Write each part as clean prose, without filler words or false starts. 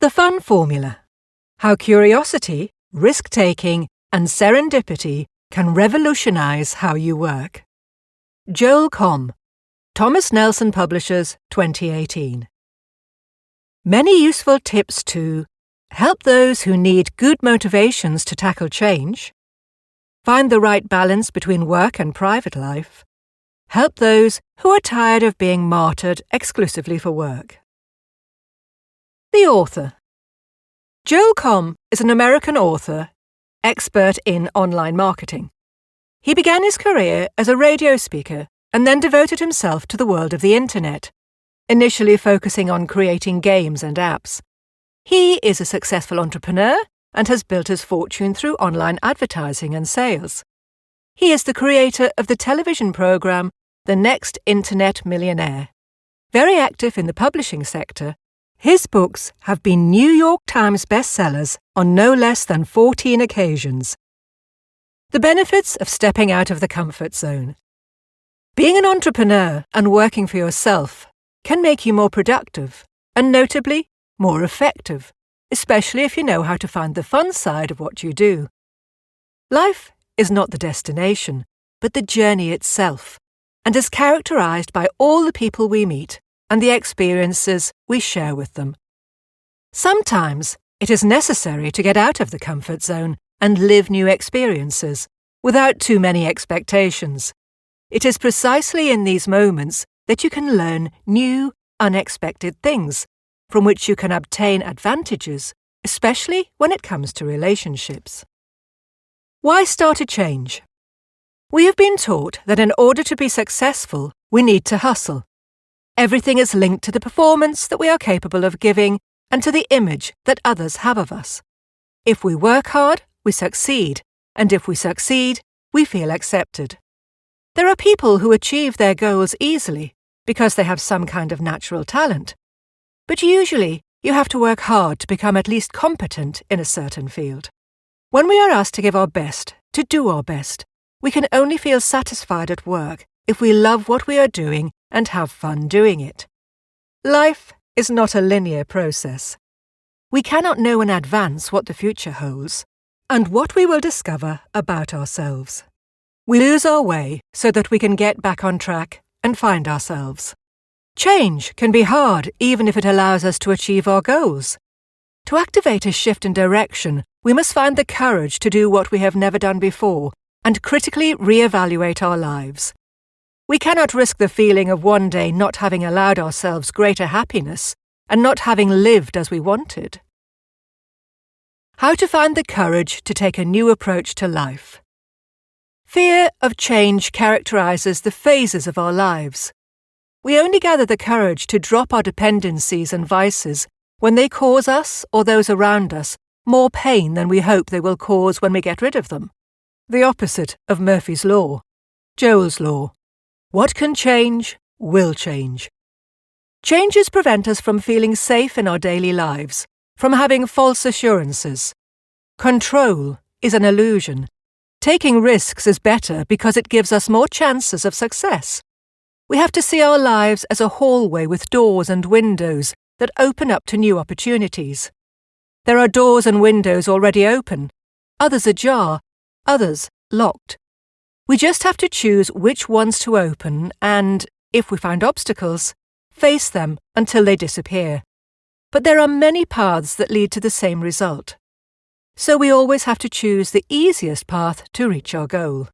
The Fun Formula: How Curiosity, Risk-Taking, and Serendipity Can Revolutionize How You Work. Joel Comm, Thomas Nelson Publishers, 2018. Many useful tips to help those who need good motivations to tackle change, find the right balance between work and private life, help those who are tired of being martyred exclusively for work. The author. Joel Comm is an American author, expert in online marketing. He began his career as a radio speaker and then devoted himself to the world of the internet, initially focusing on creating games and apps. He is a successful entrepreneur and has built his fortune through online advertising and sales. He is the creator of the television program The Next Internet Millionaire. Very active in the publishing sector, his books have been New York Times bestsellers on no less than 14 occasions. The benefits of stepping out of the comfort zone. Being an entrepreneur and working for yourself can make you more productive and, notably, more effective, especially if you know how to find the fun side of what you do. Life is not the destination, but the journey itself, and is characterized by all the people we meet and the experiences we share with them. Sometimes it is necessary to get out of the comfort zone and live new experiences without too many expectations. It is precisely in these moments that you can learn new, unexpected things from which you can obtain advantages, especially when it comes to relationships. Why start a change? We have been taught that in order to be successful, we need to hustle. Everything is linked to the performance that we are capable of giving and to the image that others have of us. If we work hard, we succeed, and if we succeed, we feel accepted. There are people who achieve their goals easily because they have some kind of natural talent. But usually, you have to work hard to become at least competent in a certain field. When we are asked to give our best, to do our best, we can only feel satisfied at work if we love what we are doing and have fun doing it. Life is not a linear process. We cannot know in advance what the future holds and what we will discover about ourselves. We lose our way so that we can get back on track and find ourselves. Change can be hard even if it allows us to achieve our goals. To activate a shift in direction, we must find the courage to do what we have never done before and critically re-evaluate our lives. We cannot risk the feeling of one day not having allowed ourselves greater happiness and not having lived as we wanted. How to find the courage to take a new approach to life. Fear of change characterizes the phases of our lives. We only gather the courage to drop our dependencies and vices when they cause us or those around us more pain than we hope they will cause when we get rid of them. The opposite of Murphy's Law, Joel's Law. What can change, will change. Changes prevent us from feeling safe in our daily lives, from having false assurances. Control is an illusion. Taking risks is better because it gives us more chances of success. We have to see our lives as a hallway with doors and windows that open up to new opportunities. There are doors and windows already open, others ajar, others locked. We just have to choose which ones to open and, if we find obstacles, face them until they disappear. But there are many paths that lead to the same result. So we always have to choose the easiest path to reach our goal.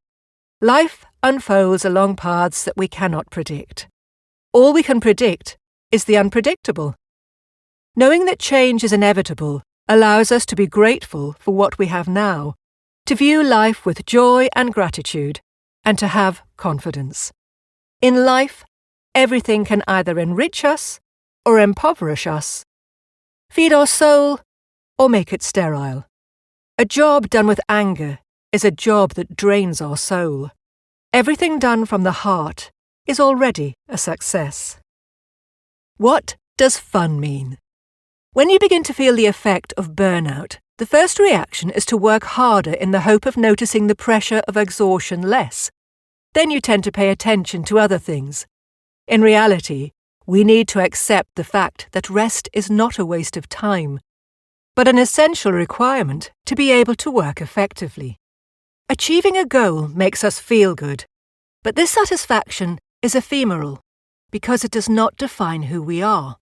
Life unfolds along paths that we cannot predict. All we can predict is the unpredictable. Knowing that change is inevitable allows us to be grateful for what we have now, to view life with joy and gratitude, and to have confidence. In life, everything can either enrich us or impoverish us, feed our soul or make it sterile. A job done with anger is a job that drains our soul. Everything done from the heart is already a success. What does fun mean? When you begin to feel the effect of burnout, the first reaction is to work harder in the hope of noticing the pressure of exhaustion less. Then you tend to pay attention to other things. In reality, we need to accept the fact that rest is not a waste of time, but an essential requirement to be able to work effectively. Achieving a goal makes us feel good, but this satisfaction is ephemeral because it does not define who we are.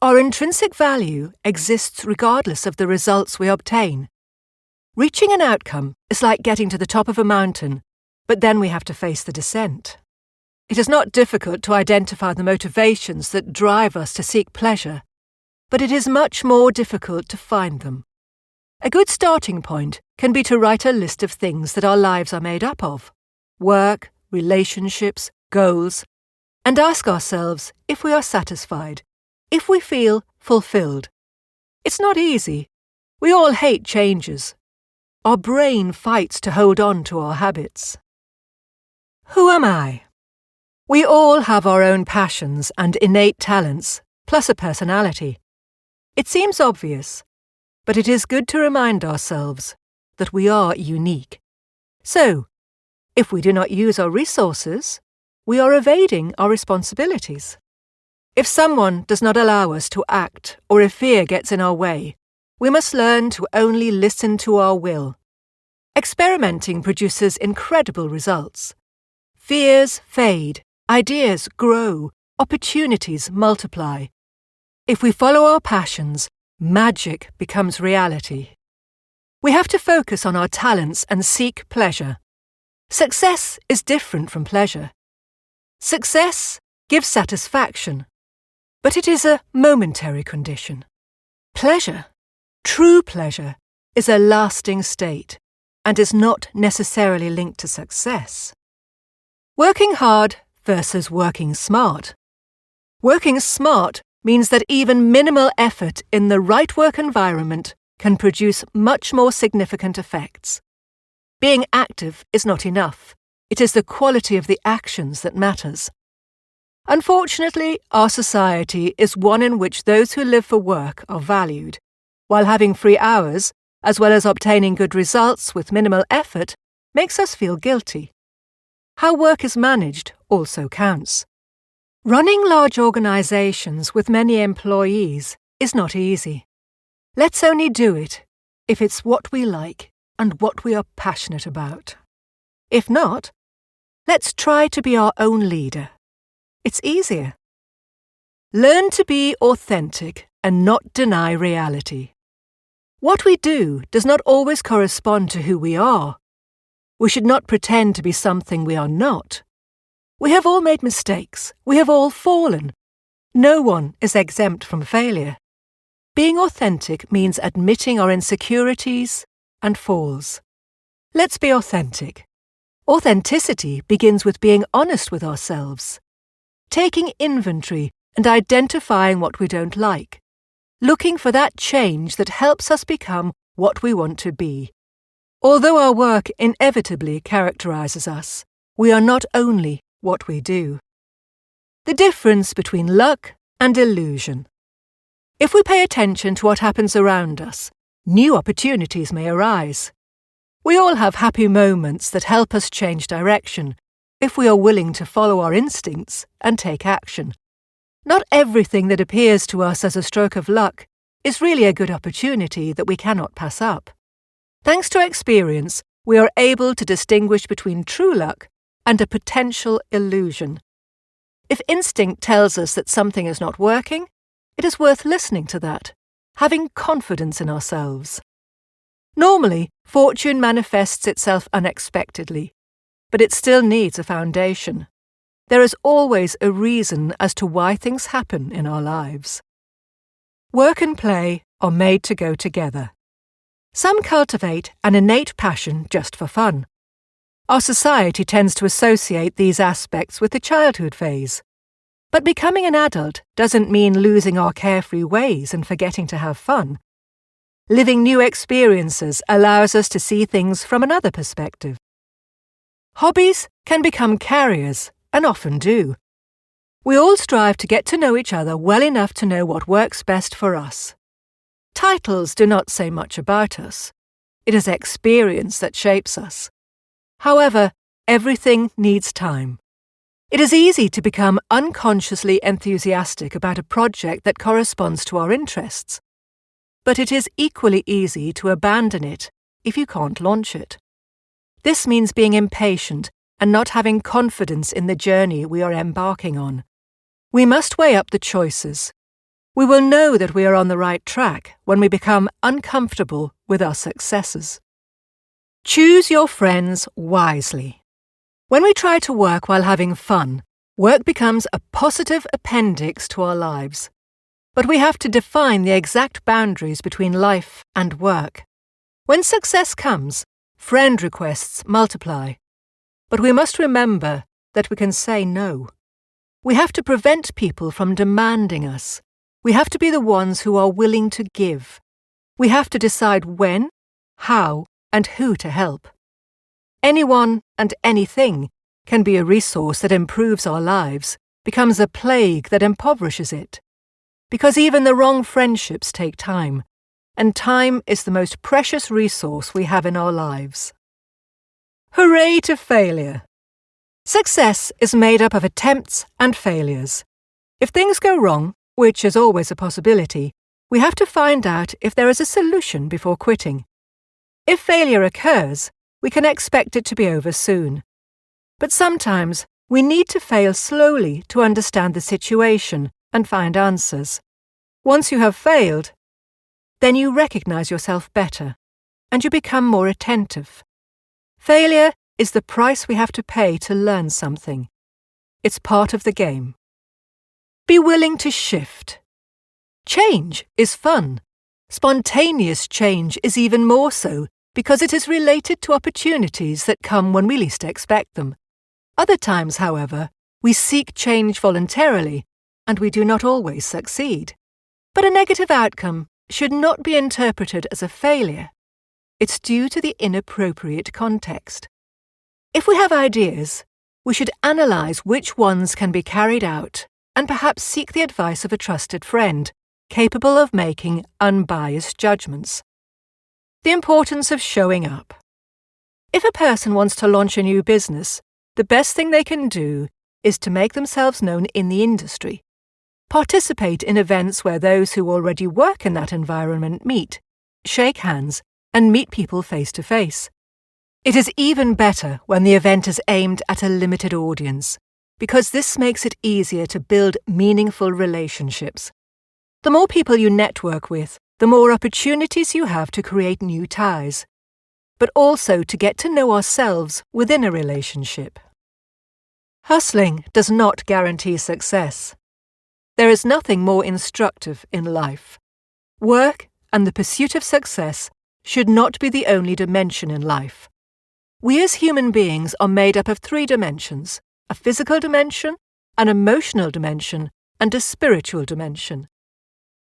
Our intrinsic value exists regardless of the results we obtain. Reaching an outcome is like getting to the top of a mountain, but then we have to face the descent. It is not difficult to identify the motivations that drive us to seek pleasure, but it is much more difficult to find them. A good starting point can be to write a list of things that our lives are made up of: work, relationships, goals, and ask ourselves if we are satisfied, if we feel fulfilled. It's not easy. We all hate changes. Our brain fights to hold on to our habits. Who am I? We all have our own passions and innate talents, plus a personality. It seems obvious, but it is good to remind ourselves that we are unique. So, if we do not use our resources, we are evading our responsibilities. If someone does not allow us to act, or if fear gets in our way, we must learn to only listen to our will. Experimenting produces incredible results. Fears fade, ideas grow, opportunities multiply. If we follow our passions, magic becomes reality. We have to focus on our talents and seek pleasure. Success is different from pleasure. Success gives satisfaction, but it is a momentary condition. Pleasure, true pleasure, is a lasting state and is not necessarily linked to success. Working hard versus working smart. Working smart means that even minimal effort in the right work environment can produce much more significant effects. Being active is not enough. It is the quality of the actions that matters. Unfortunately, our society is one in which those who live for work are valued, while having free hours, as well as obtaining good results with minimal effort, makes us feel guilty. How work is managed also counts. Running large organizations with many employees is not easy. Let's only do it if it's what we like and what we are passionate about. If not, let's try to be our own leader. It's easier. Learn to be authentic and not deny reality. What we do does not always correspond to who we are. We should not pretend to be something we are not. We have all made mistakes. We have all fallen. No one is exempt from failure. Being authentic means admitting our insecurities and falls. Let's be authentic. Authenticity begins with being honest with ourselves, taking inventory and identifying what we don't like, looking for that change that helps us become what we want to be. Although our work inevitably characterizes us, we are not only what we do. The difference between luck and illusion. If we pay attention to what happens around us, new opportunities may arise. We all have happy moments that help us change direction if we are willing to follow our instincts and take action. Not everything that appears to us as a stroke of luck is really a good opportunity that we cannot pass up. Thanks to experience, we are able to distinguish between true luck and a potential illusion. If instinct tells us that something is not working, it is worth listening to that, having confidence in ourselves. Normally, fortune manifests itself unexpectedly, but it still needs a foundation. There is always a reason as to why things happen in our lives. Work and play are made to go together. Some cultivate an innate passion just for fun. Our society tends to associate these aspects with the childhood phase. But becoming an adult doesn't mean losing our carefree ways and forgetting to have fun. Living new experiences allows us to see things from another perspective. Hobbies can become carriers, and often do. We all strive to get to know each other well enough to know what works best for us. Titles do not say much about us. It is experience that shapes us. However, everything needs time. It is easy to become unconsciously enthusiastic about a project that corresponds to our interests. but it is equally easy to abandon it if you can't launch it. This means being impatient and not having confidence in the journey we are embarking on. We must weigh up the choices. We will know that we are on the right track when we become uncomfortable with our successes. Choose your friends wisely. When we try to work while having fun, work becomes a positive appendix to our lives. But we have to define the exact boundaries between life and work. When success comes, friend requests multiply. But we must remember that we can say no. We have to prevent people from demanding us. We have to be the ones who are willing to give. We have to decide when, how, and who to help. Anyone and anything can be a resource that improves our lives, becomes a plague that impoverishes it. Because even the wrong friendships take time, and time is the most precious resource we have in our lives. Hooray to failure! Success is made up of attempts and failures. If things go wrong, which is always a possibility, we have to find out if there is a solution before quitting. If failure occurs, we can expect it to be over soon. But sometimes we need to fail slowly to understand the situation and find answers. Once you have failed, then you recognize yourself better, and you become more attentive. Failure is the price we have to pay to learn something. It's part of the game. Be willing to shift. Change is fun. Spontaneous change is even more so because it is related to opportunities that come when we least expect them. Other times, however, we seek change voluntarily, and we do not always succeed. But a negative outcome should not be interpreted as a failure. It's due to the inappropriate context. If we have ideas, we should analyze which ones can be carried out and perhaps seek the advice of a trusted friend, capable of making unbiased judgments. The importance of showing up. If a person wants to launch a new business, the best thing they can do is to make themselves known in the industry. Participate in events where those who already work in that environment meet, shake hands, and meet people face to face. It is even better when the event is aimed at a limited audience, because this makes it easier to build meaningful relationships. The more people you network with, the more opportunities you have to create new ties, but also to get to know ourselves within a relationship. Hustling does not guarantee success. There is nothing more instructive in life. Work and the pursuit of success should not be the only dimension in life. We as human beings are made up of 3 dimensions: a physical dimension, an emotional dimension, and a spiritual dimension.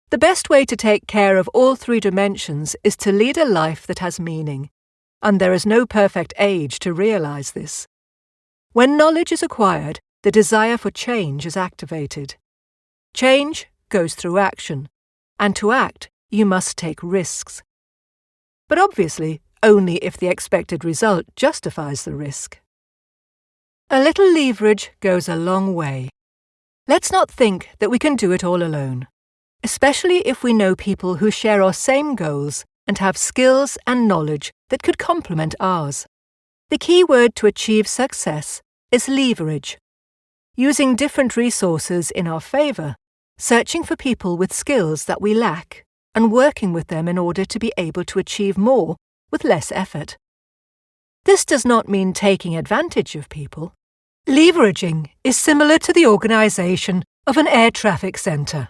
The best way to take care of all 3 dimensions is to lead a life that has meaning, and there is no perfect age to realize this. When knowledge is acquired, the desire for change is activated. Change goes through action, and to act, you must take risks. But obviously, only if the expected result justifies the risk. A little leverage goes a long way. Let's not think that we can do it all alone, especially if we know people who share our same goals and have skills and knowledge that could complement ours. The key word to achieve success is leverage. Using different resources in our favor, searching for people with skills that we lack, and working with them in order to be able to achieve more with less effort. This does not mean taking advantage of people. Leveraging is similar to the organization of an air traffic center.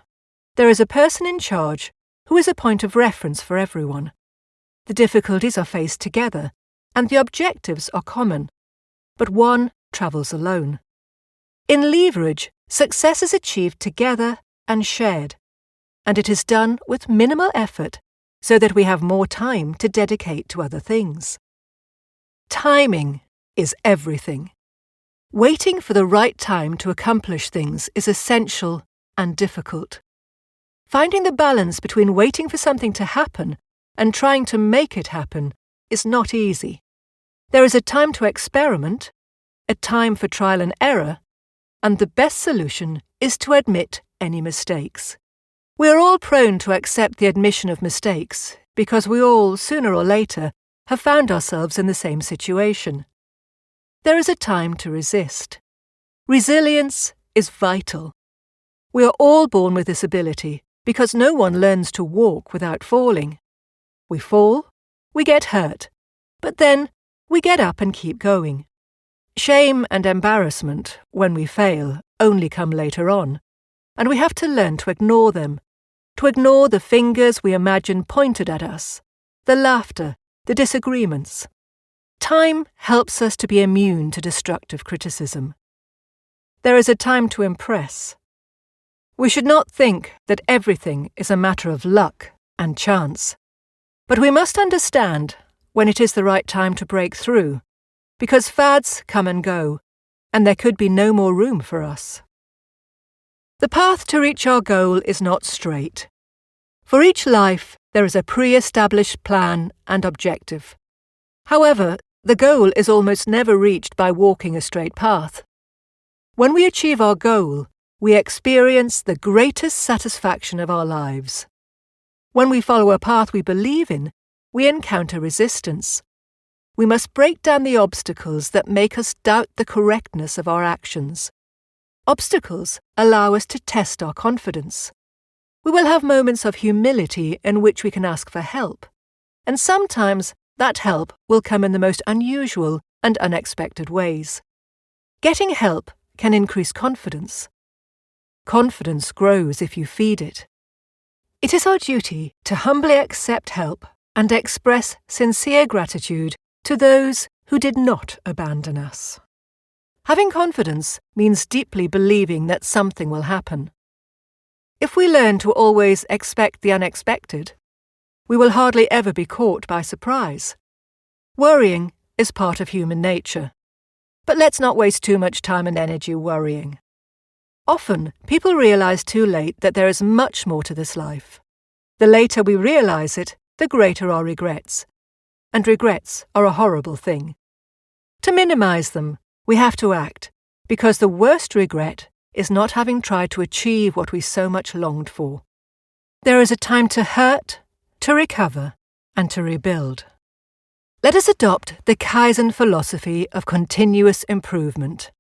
There is a person in charge who is a point of reference for everyone. The difficulties are faced together, and the objectives are common, but one travels alone. In leverage, success is achieved together and shared, and it is done with minimal effort so that we have more time to dedicate to other things. Timing is everything. Waiting for the right time to accomplish things is essential and difficult. Finding the balance between waiting for something to happen and trying to make it happen is not easy. There is a time to experiment, a time for trial and error, and the best solution is to admit any mistakes. We are all prone to accept the admission of mistakes because we all, sooner or later, have found ourselves in the same situation. There is a time to resist. Resilience is vital. We are all born with this ability because no one learns to walk without falling. We fall, we get hurt, but then we get up and keep going. Shame and embarrassment, when we fail, only come later on, and we have to learn to ignore them, to ignore the fingers we imagine pointed at us, the laughter, the disagreements. Time helps us to be immune to destructive criticism. There is a time to impress. We should not think that everything is a matter of luck and chance, but we must understand when it is the right time to break through, because fads come and go, and there could be no more room for us. The path to reach our goal is not straight. For each life, there is a pre-established plan and objective. However, the goal is almost never reached by walking a straight path. When we achieve our goal, we experience the greatest satisfaction of our lives. When we follow a path we believe in, we encounter resistance. We must break down the obstacles that make us doubt the correctness of our actions. Obstacles allow us to test our confidence. We will have moments of humility in which we can ask for help, and sometimes that help will come in the most unusual and unexpected ways. Getting help can increase confidence. Confidence grows if you feed it. It is our duty to humbly accept help and express sincere gratitude to those who did not abandon us. Having confidence means deeply believing that something will happen. If we learn to always expect the unexpected, we will hardly ever be caught by surprise. Worrying is part of human nature, but let's not waste too much time and energy worrying. Often, people realize too late that there is much more to this life. The later we realize it, the greater our regrets. And regrets are a horrible thing. To minimize them, we have to act, because the worst regret is not having tried to achieve what we so much longed for. There is a time to hurt, to recover, and to rebuild. Let us adopt the Kaizen philosophy of continuous improvement.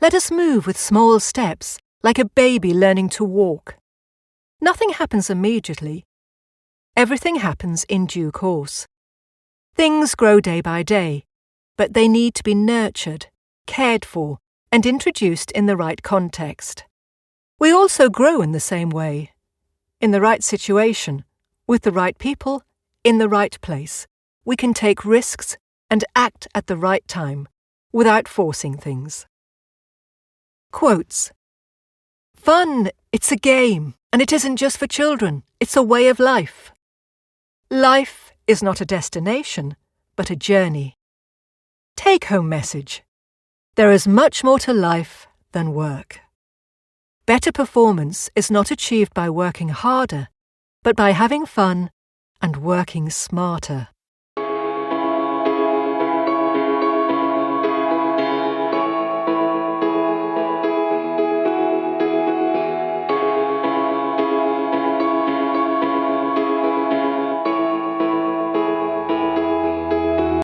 Let us move with small steps, like a baby learning to walk. Nothing happens immediately. Everything happens in due course. Things grow day by day, but they need to be nurtured, cared for, and introduced in the right context. We also grow in the same way. In the right situation, with the right people, in the right place, we can take risks and act at the right time, without forcing things. Quotes. Fun, it's a game, and it isn't just for children, it's a way of life. Life is not a destination, but a journey. Take-home message. There is much more to life than work. Better performance is not achieved by working harder, but by having fun and working smarter.